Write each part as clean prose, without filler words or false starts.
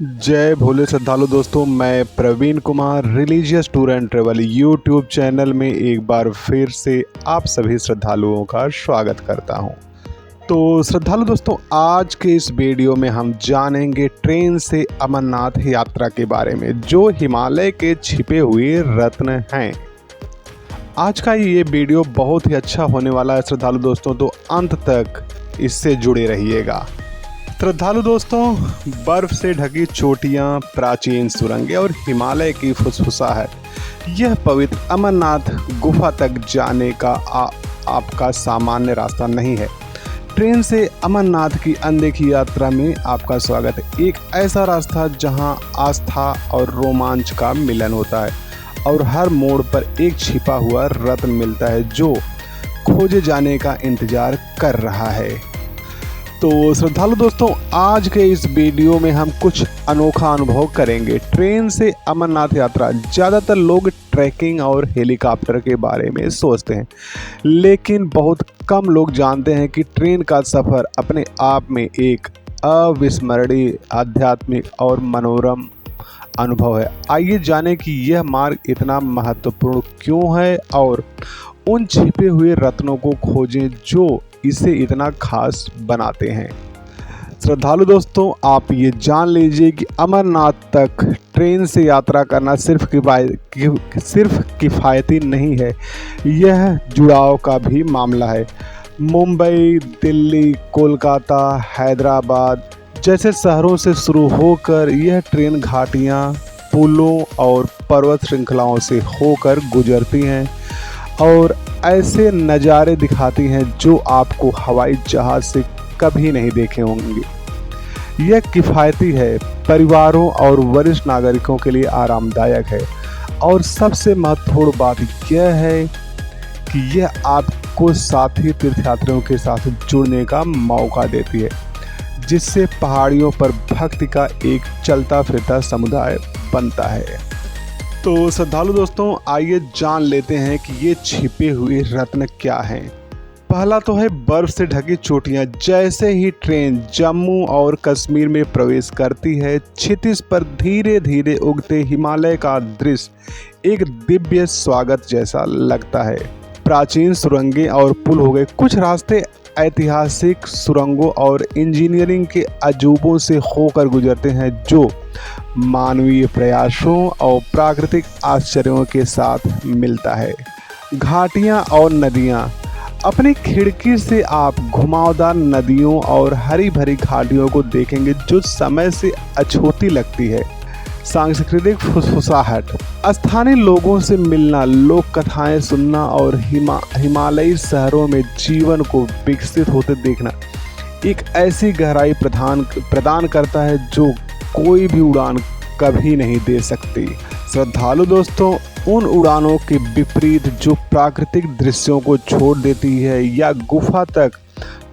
जय भोले श्रद्धालु दोस्तों, मैं Praveen Kumar religious tour and travel YouTube channel में एक बार फिर से आप सभी श्रद्धालुओं का स्वागत करता हूं। तो श्रद्धालु दोस्तों, आज के इस वीडियो में हम जानेंगे ट्रेन से अमरनाथ यात्रा के बारे में, जो हिमालय के छिपे हुए रत्न हैं। आज का ये वीडियो बहुत ही अच्छा होने वाला है श्रद्धालु दोस्तों, तो अंत तक इससे जुड़े रहिएगा। श्रद्धालु दोस्तों, बर्फ से ढकी चोटियां, प्राचीन सुरंगें और हिमालय की फुसफुसाहट, यह पवित्र अमरनाथ गुफा तक जाने का आपका सामान्य रास्ता नहीं है। ट्रेन से अमरनाथ की अनदेखी यात्रा में आपका स्वागत है। एक ऐसा रास्ता जहां आस्था और रोमांच का मिलन होता है और हर मोड़ पर एक छिपा हुआ रत्न मिलता है जो खोजे जाने का इंतजार कर रहा है। तो श्रद्धालु दोस्तों, आज के इस वीडियो में हम कुछ अनोखा अनुभव करेंगे। ट्रेन से अमरनाथ यात्रा, ज़्यादातर लोग ट्रैकिंग और हेलीकॉप्टर के बारे में सोचते हैं, लेकिन बहुत कम लोग जानते हैं कि ट्रेन का सफ़र अपने आप में एक अविस्मरणीय, आध्यात्मिक और मनोरम अनुभव है। आइए जानें कि यह मार्ग इतना महत्वपूर्ण क्यों है और उन छिपे हुए रत्नों को खोजें जो इसे इतना खास बनाते हैं। श्रद्धालु दोस्तों, आप ये जान लीजिए कि अमरनाथ तक ट्रेन से यात्रा करना सिर्फ किफ़ायती नहीं है, यह जुड़ाव का भी मामला है। मुंबई, दिल्ली, कोलकाता, हैदराबाद जैसे शहरों से शुरू होकर यह ट्रेन घाटियाँ, पुलों और पर्वत श्रृंखलाओं से होकर गुजरती हैं और ऐसे नज़ारे दिखाती हैं जो आपको हवाई जहाज़ से कभी नहीं देखे होंगे। यह किफ़ायती है, परिवारों और वरिष्ठ नागरिकों के लिए आरामदायक है और सबसे महत्वपूर्ण बात यह है कि यह आपको साथी तीर्थयात्रियों के साथ जुड़ने का मौका देती है, जिससे पहाड़ियों पर भक्ति का एक चलता फिरता समुदाय बनता है। तो श्रद्धालु दोस्तों, आइए जान लेते हैं कि ये छिपे हुए रत्न क्या हैं। पहला तो है बर्फ से ढकी चोटियां। जैसे ही ट्रेन जम्मू और कश्मीर में प्रवेश करती है, क्षितिज पर धीरे धीरे उगते हिमालय का दृश्य एक दिव्य स्वागत जैसा लगता है। प्राचीन सुरंगें और पुल हो गए, कुछ रास्ते ऐतिहासिक सुरंगों और इंजीनियरिंग के अजूबों से होकर गुजरते हैं जो मानवीय प्रयासों और प्राकृतिक आश्चर्यों के साथ मिलता है। घाटियाँ और नदियाँ, अपनी खिड़की से आप घुमावदार नदियों और हरी भरी घाटियों को देखेंगे जो समय से अछूती लगती है। सांस्कृतिक फुसफुसाहट, स्थानीय लोगों से मिलना, लोक कथाएं सुनना और हिमालयी शहरों में जीवन को विकसित होते देखना एक ऐसी गहराई प्रदान करता है जो कोई भी उड़ान कभी नहीं दे सकती। श्रद्धालु दोस्तों, उन उड़ानों के विपरीत जो प्राकृतिक दृश्यों को छोड़ देती है या गुफा तक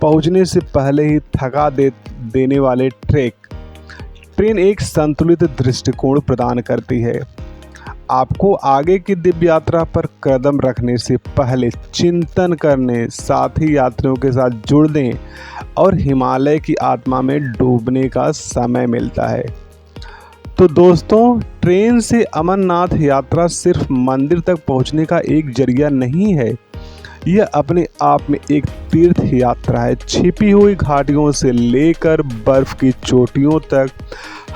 पहुंचने से पहले ही थका देने वाले ट्रेन एक संतुलित दृष्टिकोण प्रदान करती है। आपको आगे की दिव्य यात्रा पर कदम रखने से पहले चिंतन करने, साथी यात्रियों के साथ जुड़ने और हिमालय की आत्मा में डूबने का समय मिलता है। तो दोस्तों, ट्रेन से अमरनाथ यात्रा सिर्फ मंदिर तक पहुंचने का एक जरिया नहीं है, यह अपने आप में एक तीर्थ यात्रा है। छिपी हुई घाटियों से लेकर बर्फ की चोटियों तक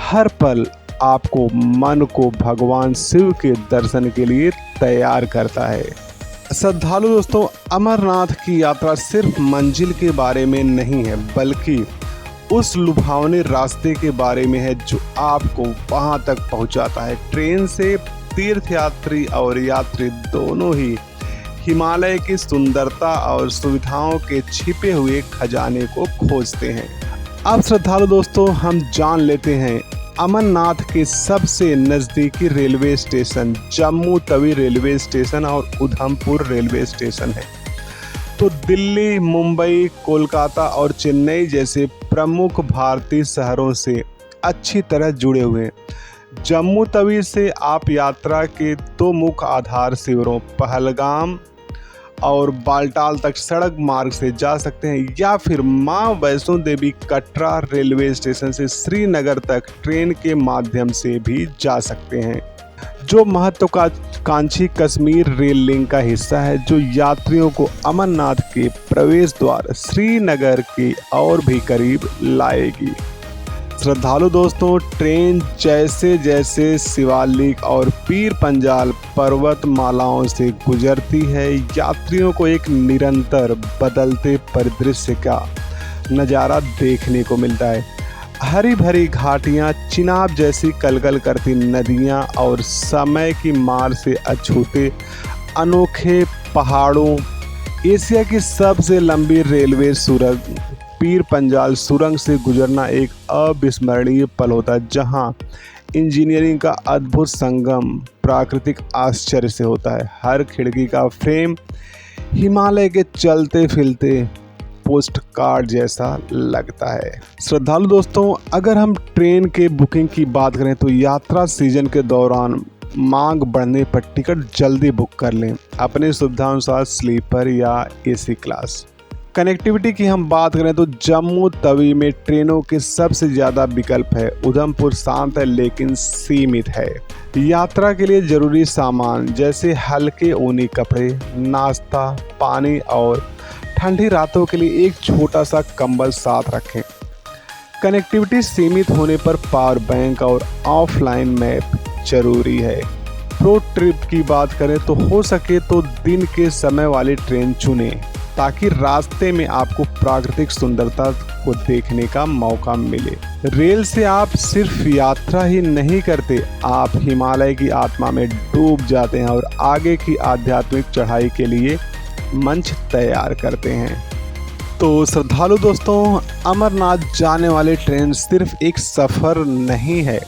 हर पल आपको मन को भगवान शिव के दर्शन के लिए तैयार करता है। श्रद्धालु दोस्तों, अमरनाथ की यात्रा सिर्फ मंजिल के बारे में नहीं है, बल्कि उस लुभावने रास्ते के बारे में है जो आपको वहां तक पहुंचाता है। ट्रेन से तीर्थयात्री और यात्री दोनों ही हिमालय की सुंदरता और सुविधाओं के छिपे हुए खजाने को खोजते हैं। अब श्रद्धालु दोस्तों, हम जान लेते हैं अमरनाथ के सबसे नज़दीकी railway station Jammu Tawi railway station और उधमपुर रेलवे स्टेशन है। तो दिल्ली, मुंबई, कोलकाता और चेन्नई जैसे प्रमुख भारतीय शहरों से अच्छी तरह जुड़े हुए हैं। जम्मू तवी से आप यात्रा के दो मुख्य आधार शिविरों पहलगाम और बालटाल तक सड़क मार्ग से जा सकते हैं, या फिर मां वैष्णो देवी कटरा रेलवे स्टेशन से श्रीनगर तक ट्रेन के माध्यम से भी जा सकते हैं, जो महत्वाकांक्षी कश्मीर रेल लिंक का हिस्सा है, जो यात्रियों को अमरनाथ के प्रवेश द्वार श्रीनगर के और भी करीब लाएगी। श्रद्धालु दोस्तों, ट्रेन जैसे जैसे शिवालिक और पीर पंजाल पर्वतमालाओं से गुजरती है, यात्रियों को एक निरंतर बदलते परिदृश्य का नज़ारा देखने को मिलता है। हरी भरी घाटियाँ, चिनाब जैसी कलकल करती नदियाँ और समय की मार से अछूते अनोखे पहाड़ों, एशिया की सबसे लंबी रेलवे सुरंग पीर पंजाल सुरंग से गुजरना एक अविस्मरणीय पल होता है, जहां इंजीनियरिंग का अद्भुत संगम प्राकृतिक आश्चर्य से होता है। हर खिड़की का फ्रेम हिमालय के चलते फिरते पोस्ट कार्ड जैसा लगता है। श्रद्धालु दोस्तों, अगर हम ट्रेन के बुकिंग की बात करें तो यात्रा सीजन के दौरान मांग बढ़ने पर टिकट जल्दी बुक कर लें, अपनी सुविधानुसार स्लीपर या एसी क्लास। कनेक्टिविटी की हम बात करें तो जम्मू तवी में ट्रेनों के सबसे ज़्यादा विकल्प है। उधमपुर शांत है लेकिन सीमित है। यात्रा के लिए ज़रूरी सामान जैसे हल्के ऊनी कपड़े, नाश्ता, पानी और ठंडी रातों के लिए एक छोटा सा कंबल साथ रखें। कनेक्टिविटी सीमित होने पर पावर बैंक और ऑफलाइन मैप जरूरी है। प्रो ट्रिप की बात करें तो हो सके तो दिन के समय वाली ट्रेन चुनें, ताकि रास्ते में आपको प्राकृतिक सुंदरता को देखने का मौका मिले। रेल से आप सिर्फ यात्रा ही नहीं करते, आप हिमालय की आत्मा में डूब जाते हैं और आगे की आध्यात्मिक चढ़ाई के लिए मंच तैयार करते हैं। तो श्रद्धालु दोस्तों, अमरनाथ जाने वाली ट्रेन सिर्फ एक सफ़र नहीं है,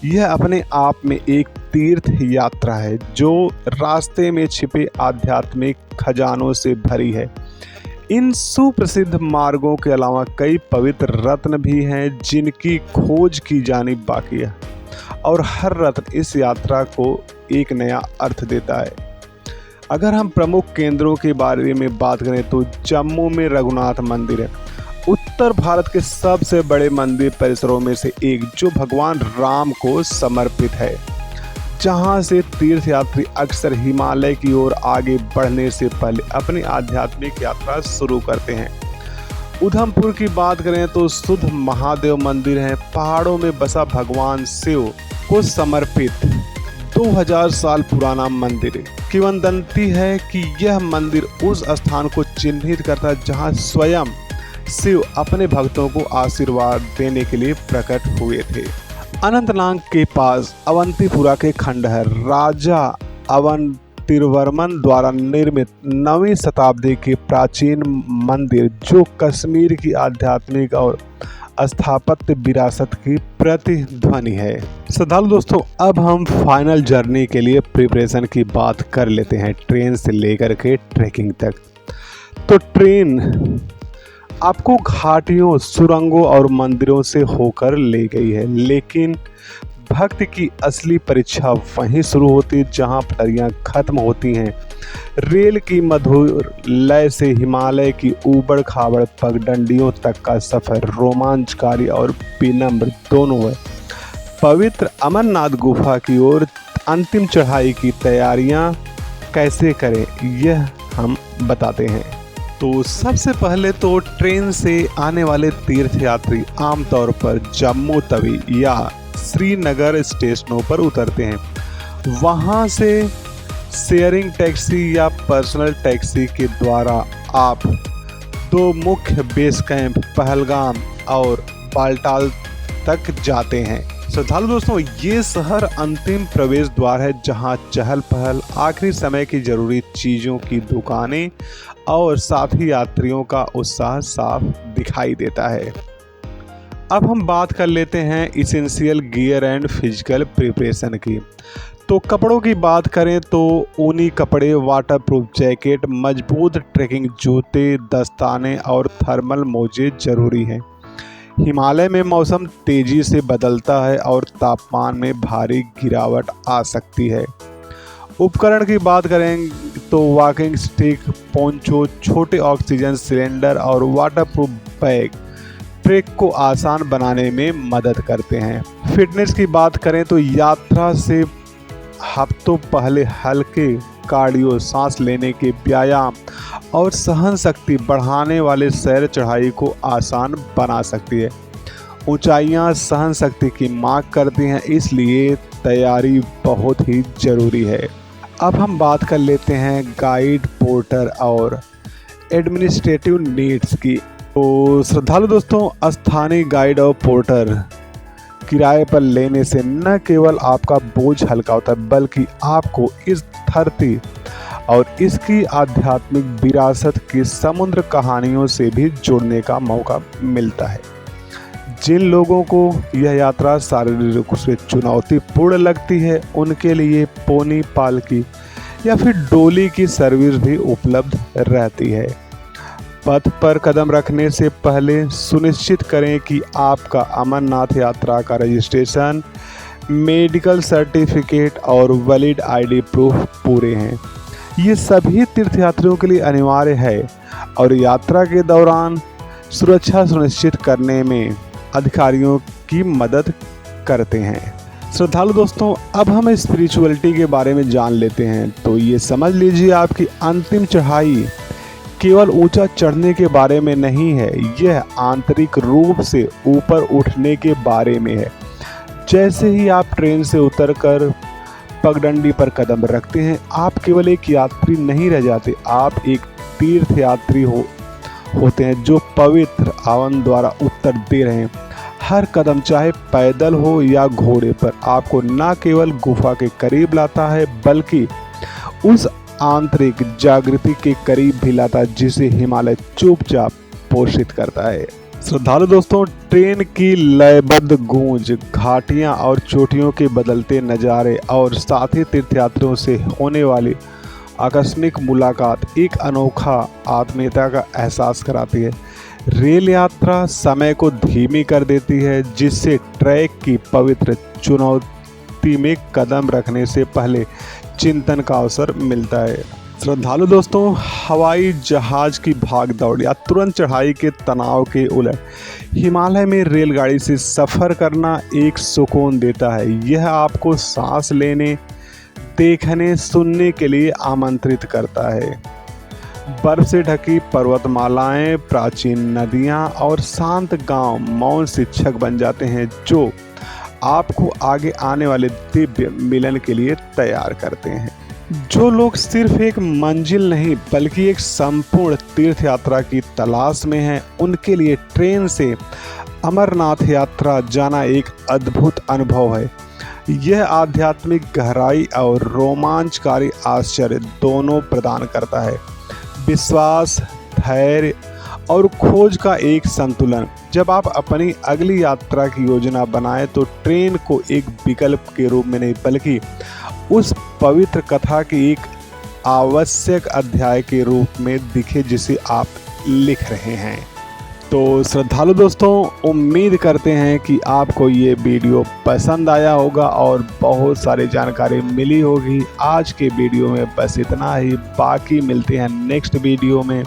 यह अपने आप में एक तीर्थ यात्रा है जो रास्ते में छिपे आध्यात्मिक खजानों से भरी है। इन सुप्रसिद्ध मार्गों के अलावा कई पवित्र रत्न भी हैं जिनकी खोज की जानी बाकी है, और हर रत्न इस यात्रा को एक नया अर्थ देता है। अगर हम प्रमुख केंद्रों के बारे में बात करें तो जम्मू में रघुनाथ मंदिर है, उत्तर भारत के सबसे बड़े मंदिर परिसरों में से एक, जो भगवान राम को समर्पित है, जहां से तीर्थयात्री अक्सर हिमालय की ओर आगे बढ़ने से पहले अपनी आध्यात्मिक यात्रा शुरू करते हैं। उधमपुर की बात करें तो शुद्ध महादेव मंदिर है, पहाड़ों में बसा भगवान शिव को समर्पित 2000 साल पुराना मंदिर। किंवदंती है कि यह मंदिर उस स्थान को चिन्हित करता है जहां स्वयं शिव अपने भक्तों को आशीर्वाद देने के लिए प्रकट हुए थे। अनंतनाग के पास अवंतीपुरा के खंडहर राजा अवंतीवर्मन द्वारा निर्मित 9वीं शताब्दी के प्राचीन मंदिर, जो कश्मीर की आध्यात्मिक और स्थापत्य विरासत की प्रतिध्वनि है। श्रद्धालु दोस्तों, अब हम फाइनल जर्नी के लिए प्रिपरेशन की बात कर लेते हैं, ट्रेन से लेकर के ट्रैकिंग तक। तो ट्रेन आपको घाटियों, सुरंगों और मंदिरों से होकर ले गई है, लेकिन भक्त की असली परीक्षा वहीं शुरू होती है जहां पटरियां खत्म होती हैं। रेल की मधुर लय से हिमालय की ऊबड़ खाबड़ पगडंडियों तक का सफर रोमांचकारी और विनम्र दोनों है। पवित्र अमरनाथ गुफा की ओर अंतिम चढ़ाई की तैयारियां कैसे करें, यह हम बताते हैं। तो सबसे पहले तो ट्रेन से आने वाले तीर्थयात्री आमतौर पर जम्मू तवी या श्रीनगर स्टेशनों पर उतरते हैं। वहां से शेयरिंग टैक्सी या पर्सनल टैक्सी के द्वारा आप दो मुख्य बेस कैंप पहलगाम और बालटाल तक जाते हैं। श्रद्धालु दोस्तों, ये शहर अंतिम प्रवेश द्वार है जहां चहल पहल, आखिरी समय की जरूरी चीज़ों की दुकानें और साथ ही यात्रियों का उत्साह साफ दिखाई देता है। अब हम बात कर लेते हैं essential gear and physical preparation की। तो कपड़ों की बात करें तो ऊनी कपड़े, वाटरप्रूफ जैकेट, मजबूत ट्रैकिंग जूते, दस्ताने और थर्मल मोजे जरूरी हैं। हिमालय में मौसम तेजी से बदलता है और तापमान में भारी गिरावट आ सकती है। उपकरण की बात करें तो वॉकिंग स्टिक, पोंचो, छोटे ऑक्सीजन सिलेंडर और वाटरप्रूफ बैग ट्रैक को आसान बनाने में मदद करते हैं। फिटनेस की बात करें तो यात्रा से हफ्तों पहले हल्के कार्डियो, सांस लेने के व्यायाम और सहन शक्ति बढ़ाने वाले सैर चढ़ाई को आसान बना सकती है। ऊंचाइयां सहन शक्ति की मांग करती हैं, इसलिए तैयारी बहुत ही ज़रूरी है। अब हम बात कर लेते हैं गाइड, पोर्टर और एडमिनिस्ट्रेटिव नीड्स की। तो श्रद्धालु दोस्तों, स्थानीय गाइड और पोर्टर किराए पर लेने से न केवल आपका बोझ हल्का होता है, बल्कि आपको इस धरती और इसकी आध्यात्मिक विरासत की समुद्र कहानियों से भी जुड़ने का मौका मिलता है। जिन लोगों को यह यात्रा शारीरिक रूप से चुनौतीपूर्ण लगती है, उनके लिए पोनी, पालकी या फिर डोली की सर्विस भी उपलब्ध रहती है। पथ पर कदम रखने से पहले सुनिश्चित करें कि आपका अमरनाथ यात्रा का रजिस्ट्रेशन, मेडिकल सर्टिफिकेट और वैलिड आईडी प्रूफ पूरे हैं। ये सभी तीर्थयात्रियों के लिए अनिवार्य है और यात्रा के दौरान सुरक्षा सुनिश्चित करने में अधिकारियों की मदद करते हैं। श्रद्धालु दोस्तों, अब हम स्पिरिचुअलिटी के बारे में जान लेते हैं। तो ये समझ लीजिए, आपकी अंतिम चढ़ाई केवल ऊंचा चढ़ने के बारे में नहीं है, यह आंतरिक रूप से ऊपर उठने के बारे में है। जैसे ही आप ट्रेन से उतरकर पगडंडी पर कदम रखते हैं, आप केवल एक यात्री नहीं रह जाते, आप एक तीर्थयात्री होते हैं जो पवित्र आवन द्वारा उत्तर दे रहे हैं। हर कदम, चाहे पैदल हो या घोड़े पर, आपको न केवल गुफा के करीब लाता है, बल्कि उस आंतरिक जागृति के करीब भी लाता है जिसे हिमालय चुपचाप पोषित करता है। श्रद्धालु दोस्तों, ट्रेन की लयबद्ध गूंज, घाटियां और चोटियों के बदलते नज़ारे और साथ ही तीर्थयात्रियों से होने वाली आकस्मिक मुलाकात एक अनोखा आत्मीयता का एहसास कराती है। रेल यात्रा समय को धीमी कर देती है, जिससे ट्रैक की पवित्र चुनौती में कदम रखने से पहले चिंतन का अवसर मिलता है। श्रद्धालु दोस्तों, हवाई जहाज की भागदौड़ या तुरंत चढ़ाई के तनाव के उलट हिमालय में रेलगाड़ी से सफ़र करना एक सुकून देता है। यह आपको सांस लेने, देखने, सुनने के लिए आमंत्रित करता है। बर्फ से ढकी पर्वतमालाएं, प्राचीन नदियां और शांत गांव मौन शिक्षक बन जाते हैं, जो आपको आगे आने वाले दिव्य मिलन के लिए तैयार करते हैं। जो लोग सिर्फ एक मंजिल नहीं बल्कि एक संपूर्ण तीर्थ यात्रा की तलाश में हैं, उनके लिए ट्रेन से अमरनाथ यात्रा जाना एक अद्भुत अनुभव है। यह आध्यात्मिक गहराई और रोमांचकारी आश्चर्य दोनों प्रदान करता है। विश्वास, धैर्य और खोज का एक संतुलन। जब आप अपनी अगली यात्रा की योजना बनाएं तो ट्रेन को एक विकल्प के रूप में नहीं, बल्कि उस पवित्र कथा के एक आवश्यक अध्याय के रूप में दिखे जिसे आप लिख रहे हैं। तो श्रद्धालु दोस्तों, उम्मीद करते हैं कि आपको ये वीडियो पसंद आया होगा और बहुत सारी जानकारी मिली होगी। आज के वीडियो में बस इतना ही, बाकी मिलते हैं नेक्स्ट वीडियो में।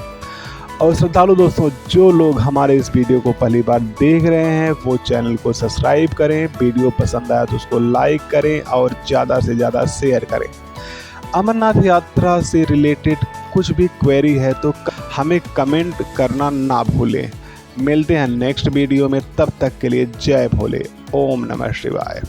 और श्रद्धालु दोस्तों, जो लोग हमारे इस वीडियो को पहली बार देख रहे हैं वो चैनल को सब्सक्राइब करें, वीडियो पसंद आया तो उसको लाइक करें और ज़्यादा से ज़्यादा शेयर करें। अमरनाथ यात्रा से रिलेटेड कुछ भी क्वेरी है तो हमें कमेंट करना ना भूलें। मिलते हैं नेक्स्ट वीडियो में, तब तक के लिए जय भोले, ओम नमः शिवाय।